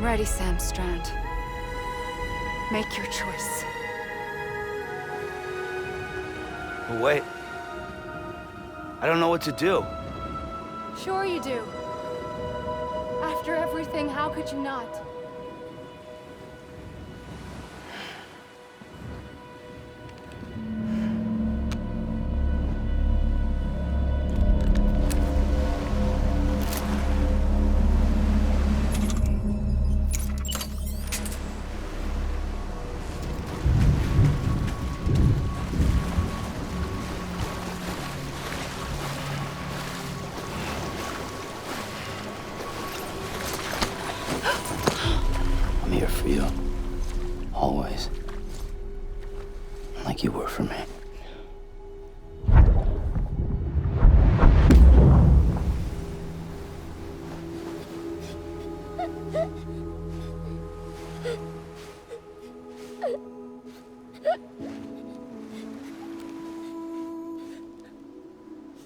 ready, Sam Strand. Make your choice. But wait. I don't know what to do. Sure you do. After everything, how could you not? I'm here for you. Always. Like you were for me.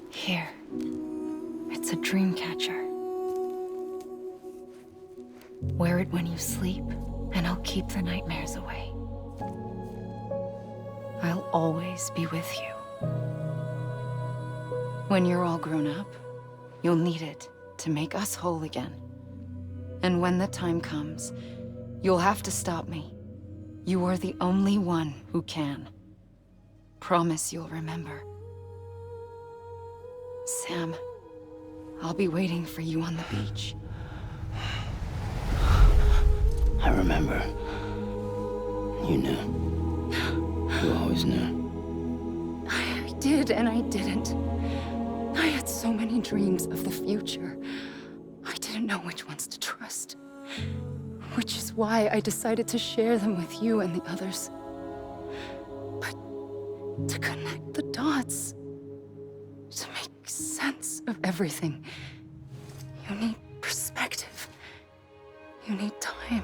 Here. It's a dream catcher. Wear it when you sleep, and I'll keep the nightmares away. I'll always be with you. When you're all grown up, you'll need it to make us whole again. And when the time comes, you'll have to stop me. You are the only one who can. Promise you'll remember. Sam, I'll be waiting for you on the beach. I remember. You knew. You always knew. I did and I didn't. I had so many dreams of the future. I didn't know which ones to trust. Which is why I decided to share them with you and the others. But to connect the dots, to make sense of everything, you need perspective. You need time.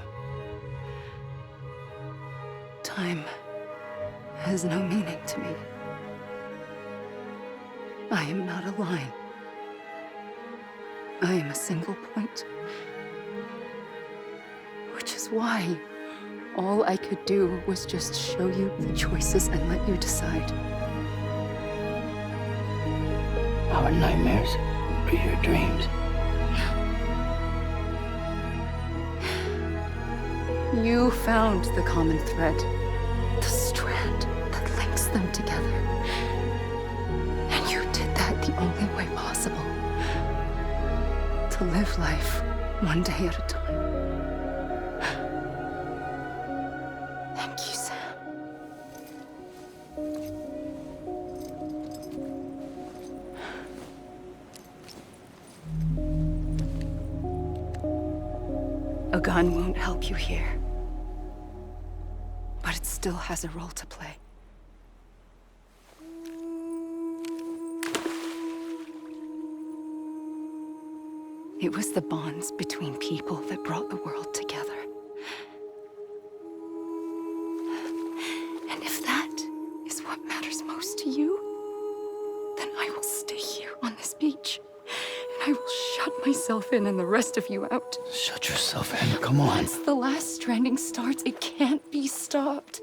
Time has no meaning to me. I am not a line. I am a single point. Which is why all I could do was just show you the choices and let you decide. Our nightmares are your dreams. You found the common thread, the strand that links them together. And you did that the only way possible. To live life one day at a time. Thank you, Sam. A gun won't help you here. But it still has a role to play. It was the bonds between people that brought the world together. And if that is what matters most to you, then I will stay here on this beach. And I will shut myself in and the rest of you out. Shut yourself in, come on. Once the last stranding starts, it can't be stopped.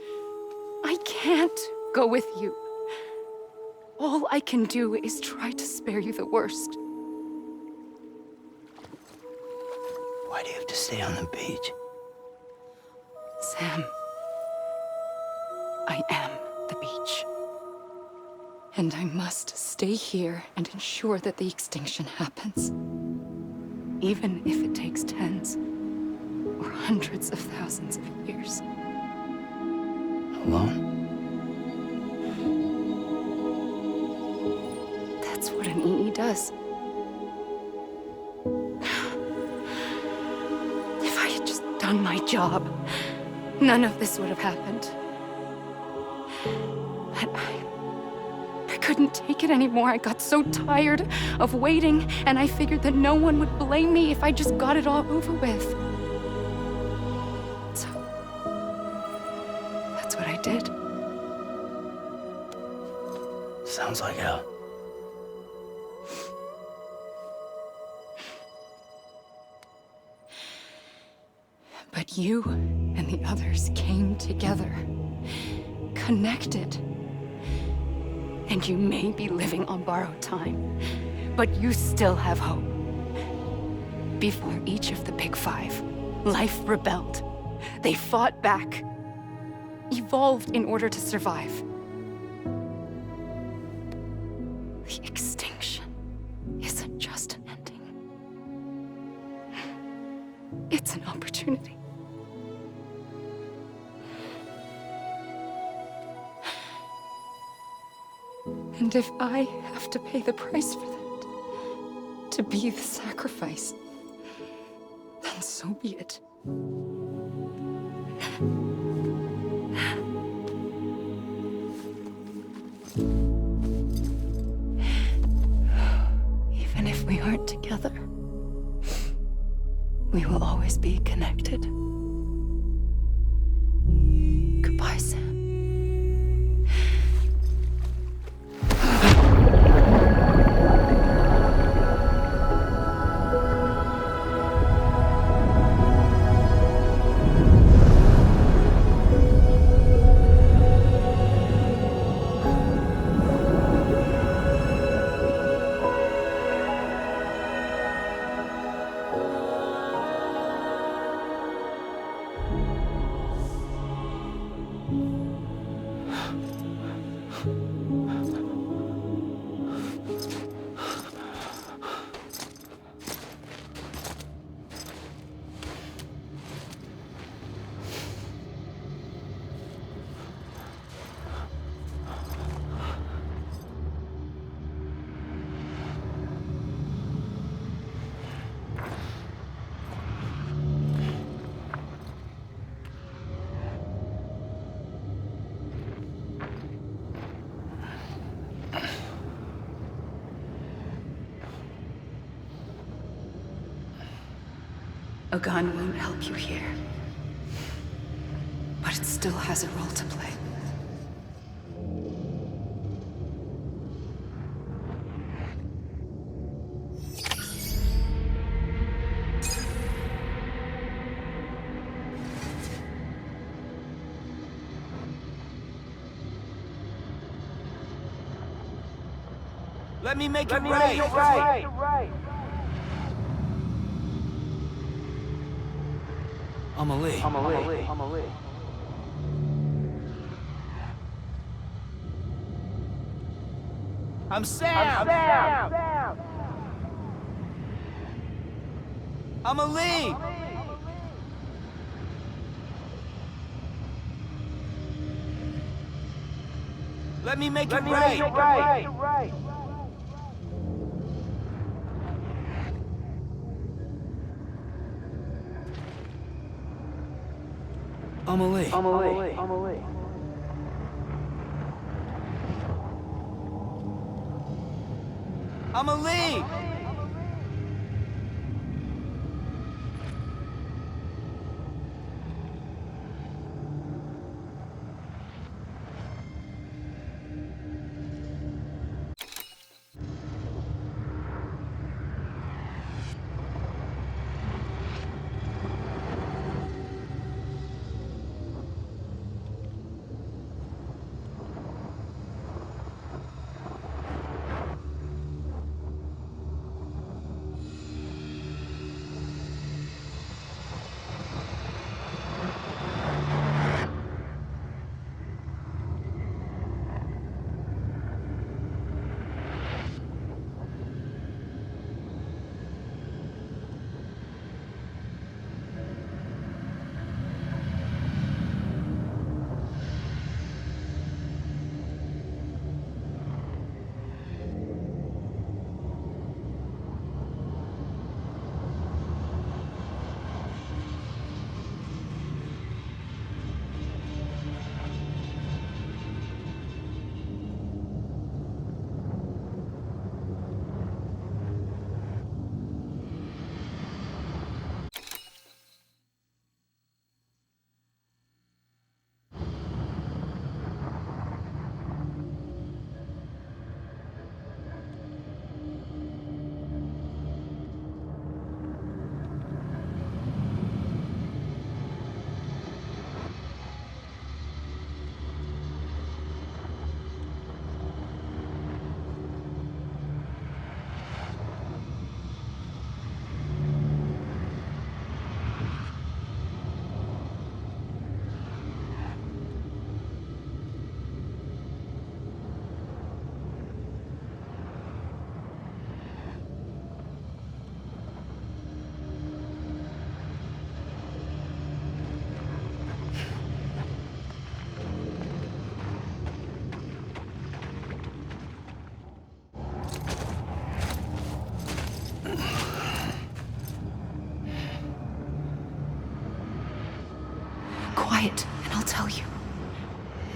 I can't go with you. All I can do is try to spare you the worst. Why do you have to stay on the beach? Sam, I am the beach. And I must stay here and ensure that the extinction happens. Even if it takes tens or hundreds of thousands of years. Alone? That's what an EE does. If I had just done my job, none of this would have happened. But I couldn't take it anymore. I got so tired of waiting, and I figured that no one would blame me if I just got it all over with. So, that's what I did. Sounds like hell. But you and the others came together, connected. And you may be living on borrowed time, but you still have hope. Before each of the Big Five, life rebelled. They fought back, evolved in order to survive. The extinction isn't just an ending. It's an opportunity. And if I have to pay the price for that, to be the sacrifice, then so be it. Even if we aren't together, we will always be connected. Goodbye, Sam. A gun won't help you here, but it still has a role to play. Let me make it right. Amelie. I'm Sam. Amelie. Let me make it right. Amelie. Amelie! quiet, and I'll tell you.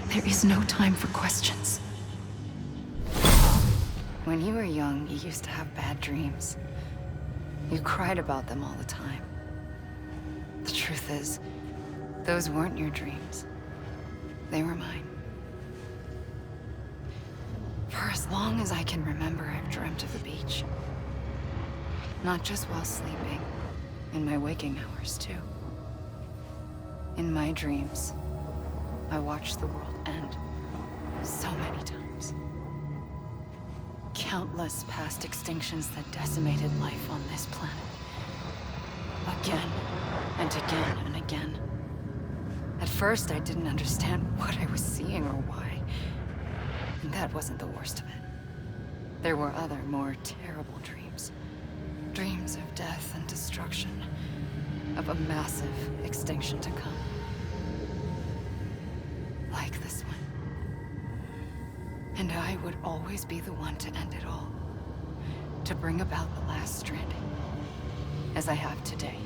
There is no time for questions. When you were young, you used to have bad dreams. You cried about them all the time. The truth is, those weren't your dreams. They were mine. For as long as I can remember, I've dreamt of the beach. Not just while sleeping, in my waking hours too. In my dreams, I watched the world end so many times. Countless past extinctions that decimated life on this planet. Again, and again, and again. At first, I didn't understand what I was seeing or why. And that wasn't the worst of it. There were other, more terrible dreams. Dreams of death and destruction. Of a massive extinction to come. Like this one. And I would always be the one to end it all. To bring about the last stranding. As I have today.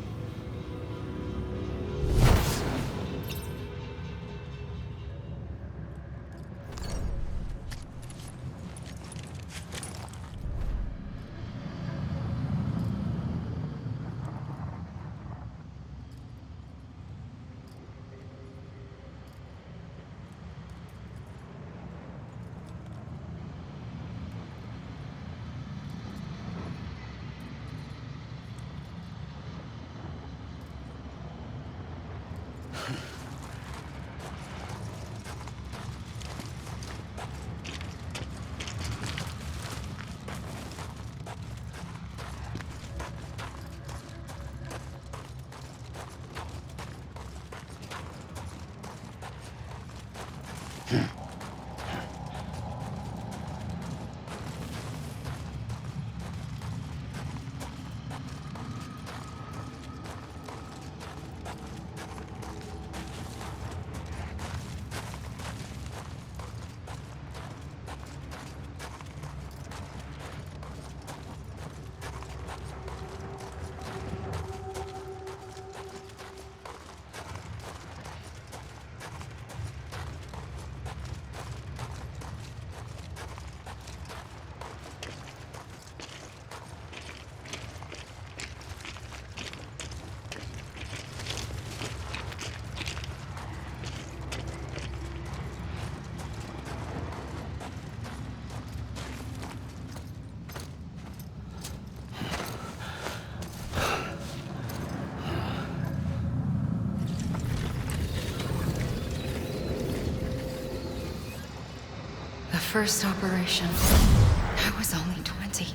First operation, I was only 20.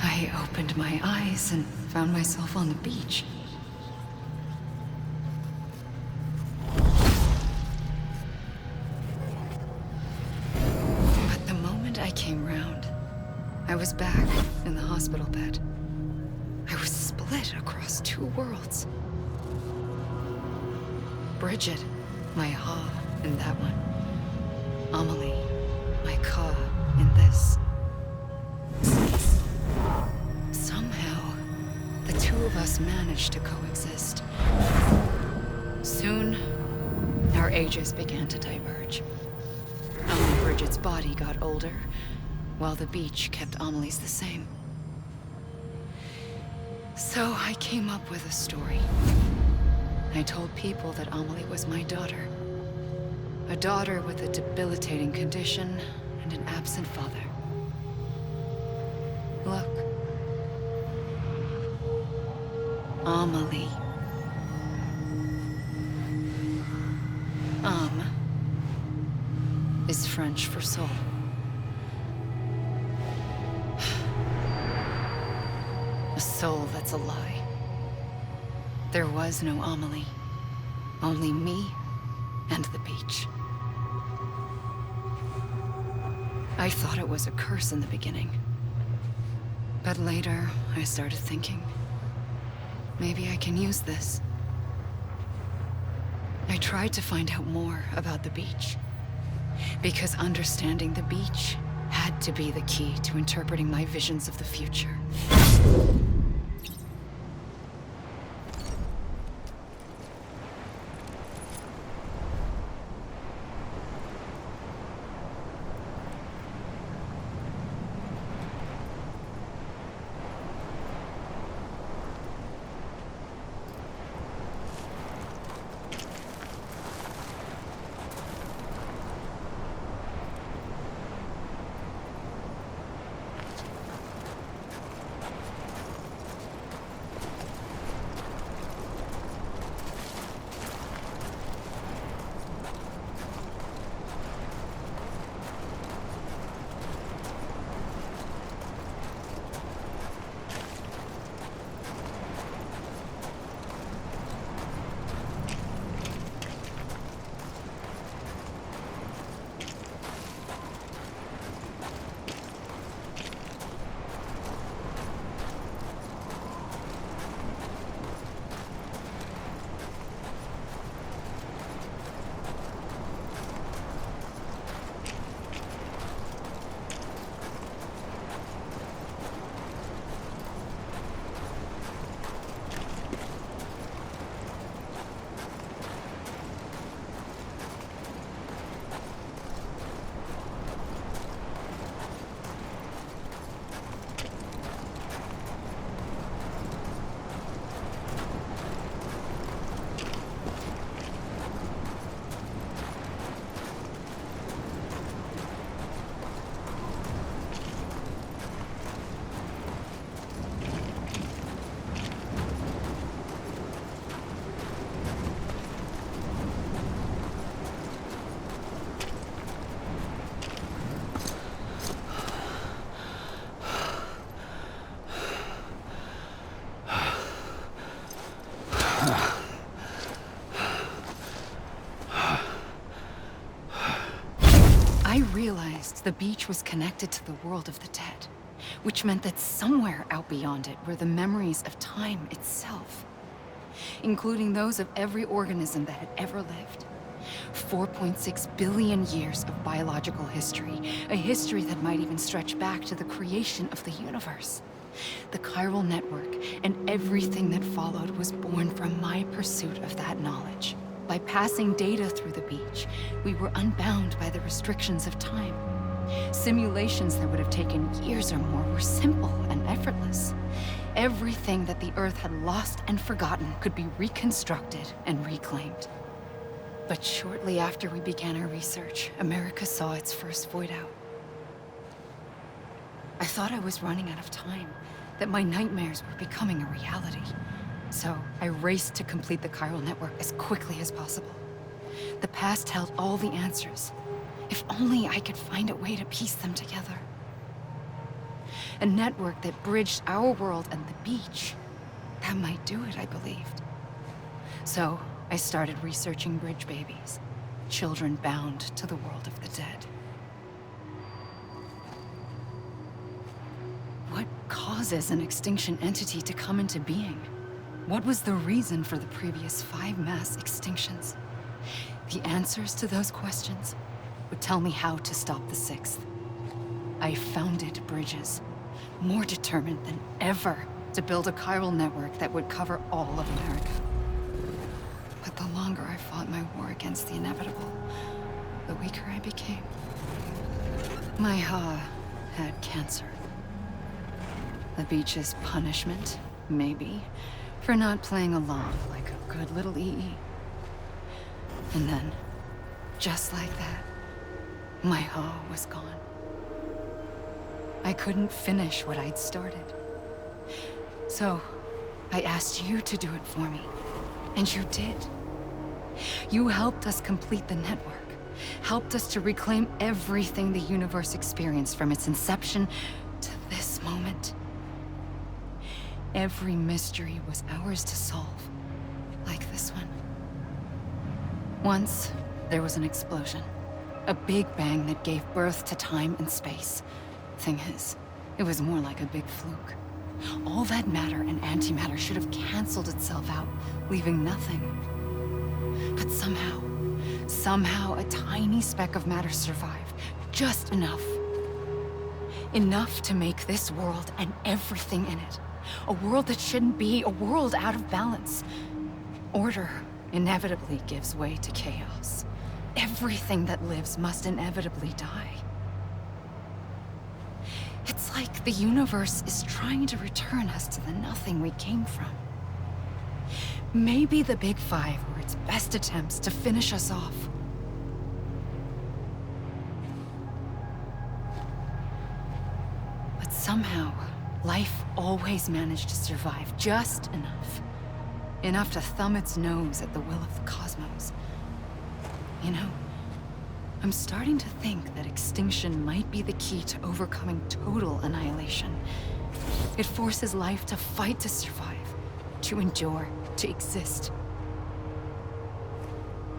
I opened my eyes and found myself on the beach. But the moment I came round, I was back in the hospital bed. I was split across two worlds. Bridget, my Ha in that one. Amelie, my Ka in this. Somehow, the two of us managed to coexist. Soon, our ages began to diverge. Only Bridget's body got older, while the beach kept Amelie's the same. So I came up with a story. I told people that Amelie was my daughter. A daughter with a debilitating condition and an absent father. Look. Amelie. Âme is French for soul. A soul that's a lie. There was no Amelie. Only me and the beach. I thought it was a curse in the beginning. But later, I started thinking, maybe I can use this. I tried to find out more about the beach. Because understanding the beach had to be the key to interpreting my visions of the future. the beach was connected to the world of the dead, which meant that somewhere out beyond it were the memories of time itself, including those of every organism that had ever lived. 4.6 billion years of biological history, a history that might even stretch back to the creation of the universe. The chiral network and everything that followed was born from my pursuit of that knowledge. By passing data through the beach, we were unbound by the restrictions of time. Simulations that would have taken years or more were simple and effortless. Everything that the Earth had lost and forgotten could be reconstructed and reclaimed. But shortly after we began our research, America saw its first void out. I thought I was running out of time, that my nightmares were becoming a reality. So I raced to complete the chiral network as quickly as possible. The past held all the answers. If only I could find a way to piece them together. A network that bridged our world and the beach. That might do it, I believed. So I started researching bridge babies, children bound to the world of the dead. What causes an extinction entity to come into being? What was the reason for the previous 5 mass extinctions? The answers to those questions would tell me how to stop the 6th. I founded bridges, more determined than ever to build a chiral network that would cover all of America. But the longer I fought my war against the inevitable, the weaker I became. My Ha had cancer. The beach's punishment, maybe, for not playing along like a good little EE. And then, just like that, my Ha was gone. I couldn't finish what I'd started. So, I asked you to do it for me, and you did. You helped us complete the network, helped us to reclaim everything the universe experienced from its inception to this moment. Every mystery was ours to solve, like this one. Once, there was an explosion. A big bang that gave birth to time and space. Thing is, it was more like a big fluke. All that matter and antimatter should have canceled itself out, leaving nothing. But somehow a tiny speck of matter survived. Just enough. Enough to make this world and everything in it. A world that shouldn't be, a world out of balance. Order inevitably gives way to chaos. Everything that lives must inevitably die. It's like the universe is trying to return us to the nothing we came from. Maybe the Big Five were its best attempts to finish us off. But somehow, life always managed to survive just enough. Enough to thumb its nose at the will of the cosmos. You know, I'm starting to think that extinction might be the key to overcoming total annihilation. It forces life to fight to survive, to endure, to exist.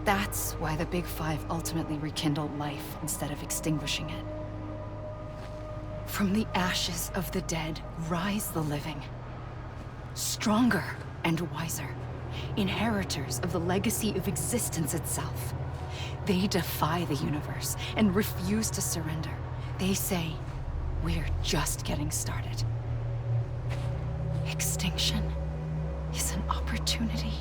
That's why the Big Five ultimately rekindled life instead of extinguishing it. From the ashes of the dead rise the living. Stronger and wiser. Inheritors of the legacy of existence itself. They defy the universe and refuse to surrender. They say, we're just getting started. Extinction is an opportunity.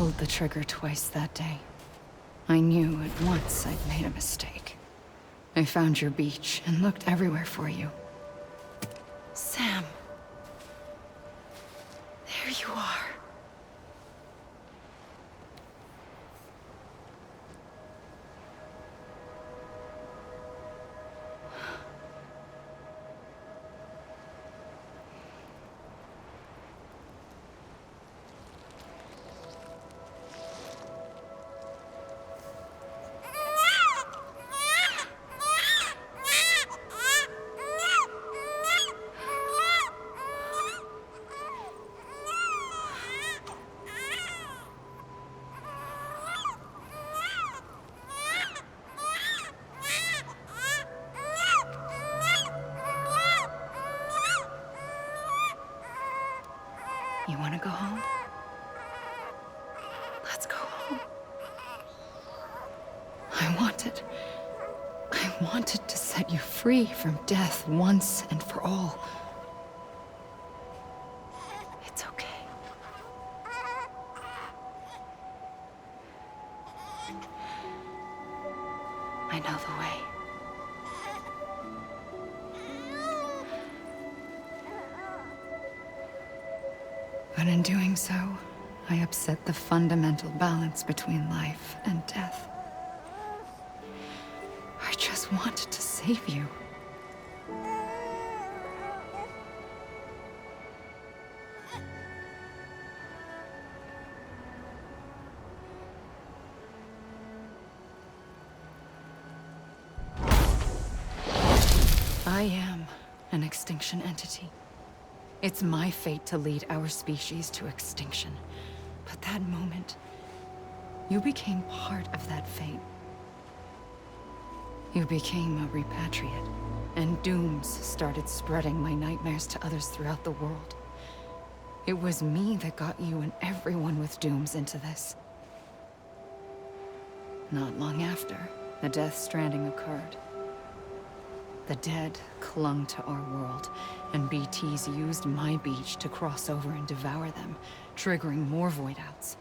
pulled the trigger twice that day. I knew at once I'd made a mistake. I found your beach and looked everywhere for you. Sam. There you are. You want to go home? Let's go home. I wanted to set you free from death once and for all. It's okay. I know the way. But in doing so, I upset the fundamental balance between life and death. I just wanted to save you. I am an extinction entity. It's my fate to lead our species to extinction. But that moment, you became part of that fate. You became a repatriate, and dooms started spreading my nightmares to others throughout the world. It was me that got you and everyone with dooms into this. Not long after, the Death Stranding occurred. The dead clung to our world, and BTs used my beach to cross over and devour them, triggering more void outs.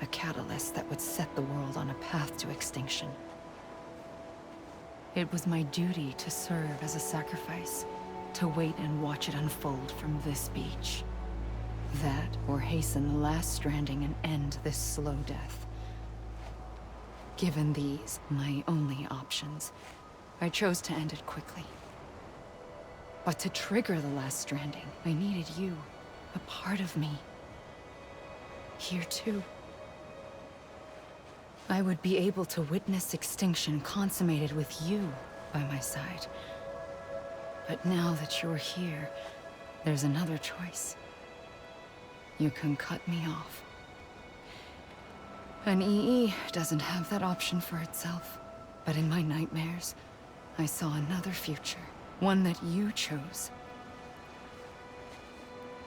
A catalyst that would set the world on a path to extinction. It was my duty to serve as a sacrifice, to wait and watch it unfold from this beach. That, or hasten the last stranding and end this slow death. Given these, my only options, I chose to end it quickly. But to trigger the last stranding, I needed you, a part of me. Here too. I would be able to witness extinction consummated with you by my side. But now that you're here, there's another choice. You can cut me off. An EE doesn't have that option for itself. But in my nightmares, I saw another future. One that you chose.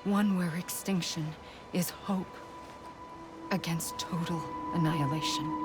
One where extinction is hope against total annihilation.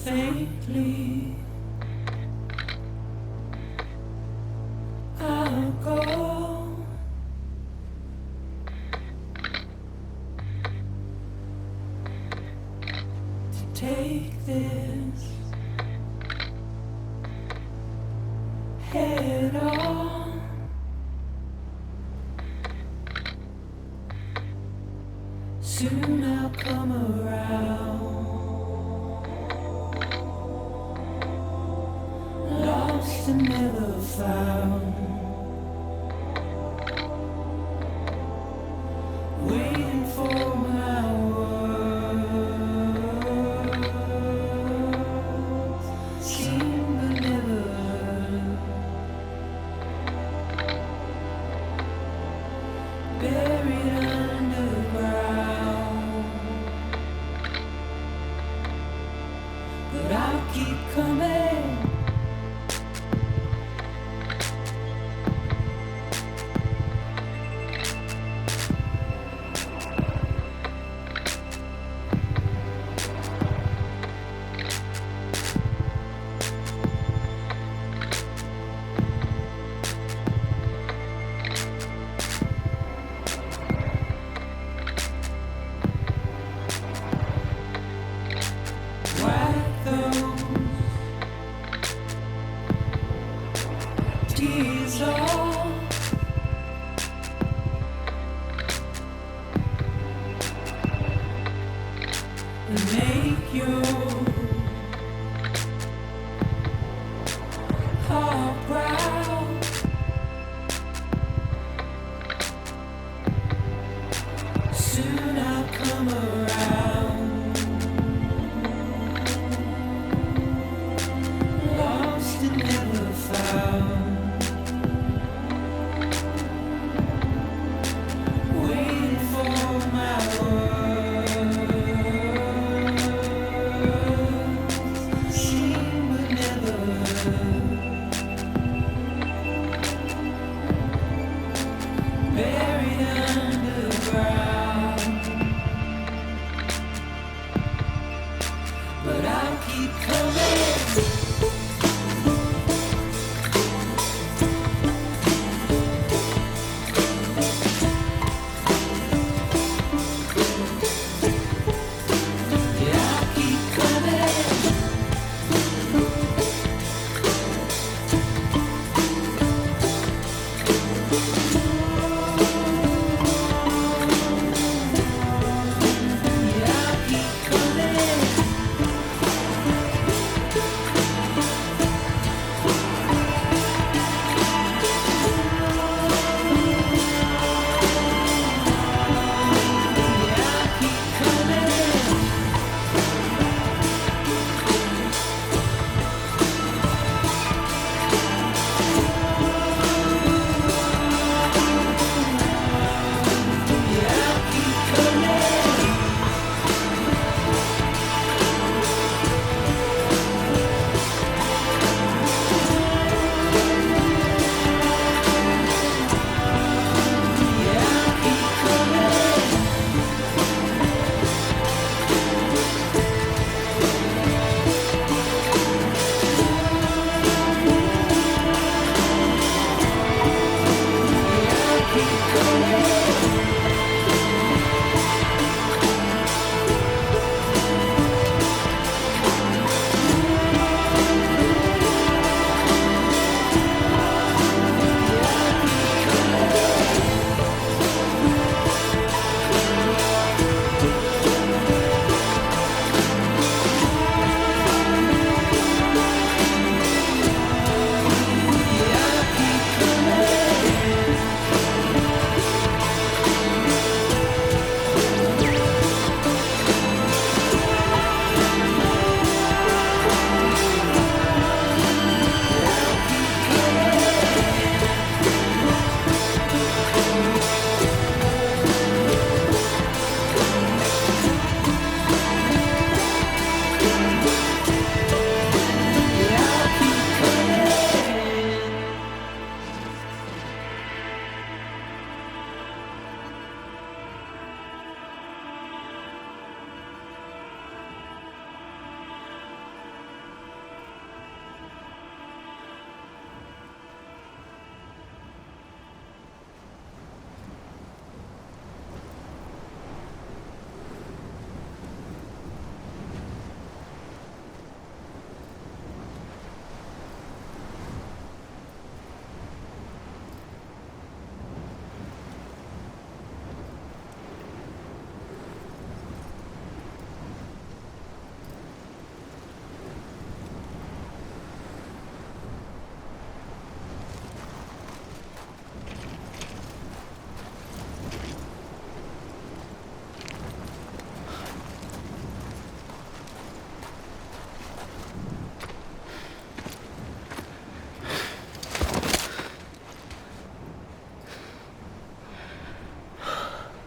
Faintly, I'll go to take this head on. Soon I'll come around. Lost and never found. buried underground. But I'll keep coming. Wipe those tears off. And make your heart proud. Soon I'll come around. Lost and never found. Waiting for my words. Seen but never heard. Buried underground. But I'll keep coming. Yeah, I'll keep coming. Yeah, I'll keep coming. Yeah, I'll keep coming.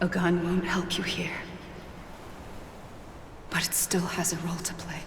A gun won't help you here. But it still has a role to play.